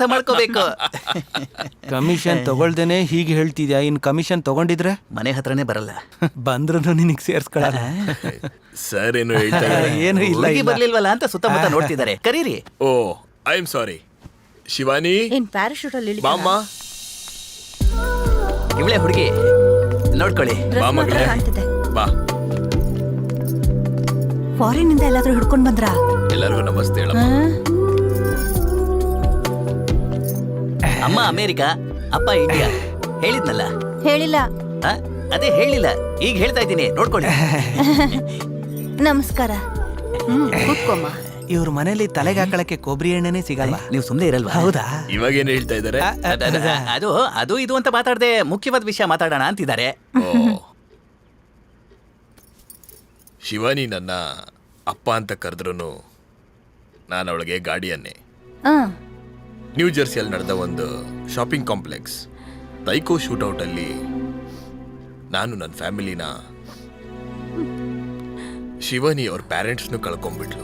ಅರ್ಥ ಮಾಡ್ಕೋಬೇಕು. ಕಮಿಷನ್ ತಗೊಳ್ದೇನೆ ಹೀಗೆ ಹೇಳ್ತಿದ್ಯಾ, ಇನ್ ಕಮಿಷನ್ ತಗೊಂಡಿದ್ರೆ ಮನೆ ಹತ್ರನೇ ಬರಲ್ಲ. ಬಂದ್ರು ನಿನಗ್ ಸೇರ್ಸ್ಕೊಳಲ್ಲ. ಸರ್ ಏನು ಹೇಳ್ತಾ ಏನು ಇಲ್ಲ ಹುಡುಗಿ ಬರ್ಲಿಲ್ವಲ್ಲ ಅಂತ ಸುತ್ತಮುತ್ತ ನೋಡ್ತಿದ್ದಾರೆ. ಕರೀರಿ. ಓ ಐ ಆಮ್ ಸಾರಿ. ಶಿವಾನಿ ಏನ್ ಪ್ಯಾರಾಶೂಟ್ ಅಲ್ಲಿ ಬಾಮ್ಮ. ಇವಳೆ ಹುಡುಗಿ, ನೋಡ್ಕೊಳ್ಳಿ. ಬಾ ಮಗಳೇ, ಕಾಣ್ತಿದೆ. ಬಾ. ಫಾರಿನ್ ಇಂದ ಎಲ್ಲಾದ್ರೂ ಹಿಡ್ಕೊಂಡ್ ಬಂದ್ರಾ? ಎಲ್ಲರಿಗೂ ನಮಸ್ತೆ ಹೇಳಮ್ಮ. ಅಮ್ಮ ಅಮೇರಿಕಾ, ಅಪ್ಪ ಇಂಡಿಯಾ. ಹೇಳಿದ್ನಲ್ಲ. ಹೇಳಿಲ್ಲ. ಆ? ಅದೇ ಹೇಳಿಲ್ಲ, ಈಗ ಹೇಳ್ತಾ ಇದ್ದೀನಿ, ನೋಡ್ಕೊಳ್ಳಿ. ನಮಸ್ಕಾರ. ಕೂತ್ಕೊಮ್ಮ. ಇವ್ರ ಮನೇಲಿ ತಲೆಗೆ ಹಾಕಳಕ್ಕೆ ಕೊಬ್ಬರಿ ಎಣ್ಣೆನೇ ಸಿಗಲ್ಲ. ನೀವು ಸುಮ್ಮನೆ ಇರಲ್ವಾ? ಹೌದಾ? ಇವಾಗ ಏನ್ ಹೇಳ್ತಾ ಇದಾರೆ? ಅದು ಅದು ಇದು ಅಂತ ಮಾತಾಡದೆ ಮುಖ್ಯವಾದ ವಿಷಯ ಮಾತಾಡೋಣ ಅಂತಿದ್ದಾರೆ. ಓ ಶಿವಾನಿ ನನ್ನ ಅಪ್ಪ ಅಂತ ಕರೆದ್ರು ನಾನು ಅವಳಿಗೆ ಗಾಡಿಯನ್ನೇ. ನ್ಯೂ ಜೆರ್ಸಿಯಲ್ಲಿ ನಡೆದ ಒಂದು ಶಾಪಿಂಗ್ ಕಾಂಪ್ಲೆಕ್ಸ್ ತೈಕೋ ಶೂಟೌಟ್ ಅಲ್ಲಿ ನಾನು ನನ್ನ ಫ್ಯಾಮಿಲಿನ ಶಿವಾನಿ ಅವ್ರ ಪೇರೆಂಟ್ಸ್ನು ಕಳ್ಕೊಂಡ್ಬಿಟ್ಲು.